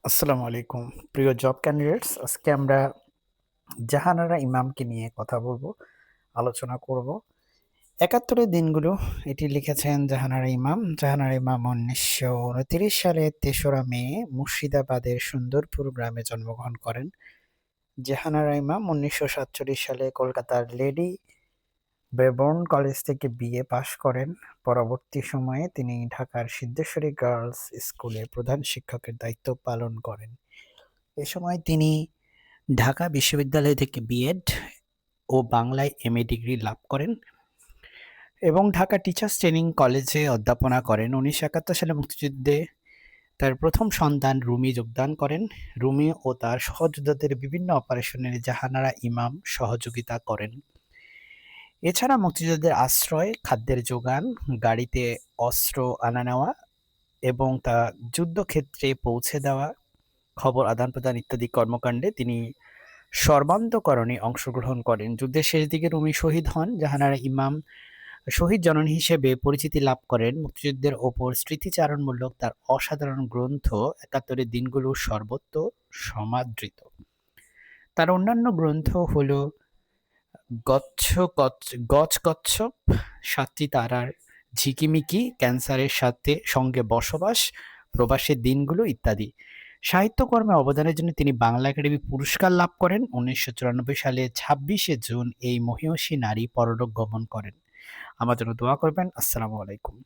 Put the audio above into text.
আসসালামু আলাইকুম প্রিয় জব ক্যান্ডিডেটস। আজকে আমরা জাহানারা ইমামকে নিয়ে কথা বলবো, আলোচনা করব। ৭১-এর দিনগুলো এটি লিখেছেন জাহানারা ইমাম। জাহানারা ইমাম ১৯২৯ সালে ৩রা মে মুর্শিদাবাদের সুন্দরপুর গ্রামে জন্মগ্রহণ করেন। জাহানারা ইমাম ১৯৪৭ সালে কলকাতার লেডি ব্রেবোর্ন কলেজ থেকে বিএ পাশ করেন। পরবর্তী সময়ে তিনি ঢাকার সিদ্ধেশ্বরী গার্লস স্কুলে প্রধান শিক্ষকের দায়িত্ব পালন করেন। এ সময় তিনি ঢাকা বিশ্ববিদ্যালয় থেকে বিএড ও বাংলায় এমএ ডিগ্রি লাভ করেন এবং ঢাকা টিচার্স ট্রেনিং কলেজে অধ্যাপনা করেন। ১৯৭১ সালে মুক্তিযুদ্ধে তার প্রথম সন্তান রুমি যোগদান করেন। রুমি ও তার সহযোদ্ধাদের বিভিন্ন অপারেশনে জাহানারা ইমাম সহযোগিতা করেন। এছাড়া মুক্তিযোদ্ধাদের আশ্রয়, খাদ্যের যোগান, গাড়িতে অস্ত্র আনা নেওয়া এবং তা যুদ্ধক্ষেত্রে পৌঁছে দেওয়া, খবর আদান-প্রদান ইত্যাদি কর্মকাণ্ডে তিনি সর্বান্তকরণে অংশগ্রহণ করেন। যুদ্ধের শেষ দিকে রুমি শহীদ হন। জাহানারা ইমাম শহীদ জননী হিসেবে পরিচিতি লাভ করেন। মুক্তিযুদ্ধের ওপর স্মৃতিচারণমূলক তার অসাধারণ গ্রন্থ ৭১-এর দিনগুলো সর্বত্র সমাদৃত। তার অন্যান্য গ্রন্থ হল গচ্ছপ, ৭টি তারার ঝিকিমিকি, ক্যান্সারের সঙ্গে বসবাস, প্রবাসের দিনগুলো ইত্যাদি। সাহিত্যকর্মে অবদানের জন্য তিনি বাংলা একাডেমি পুরস্কার লাভ করেন। ১৯৯৪ সালে ২৬শে জুন এই মহীয়সী নারী পরলোক গমন করেন। আমার জন্য দোয়া করবেন। আসসালামু আলাইকুম।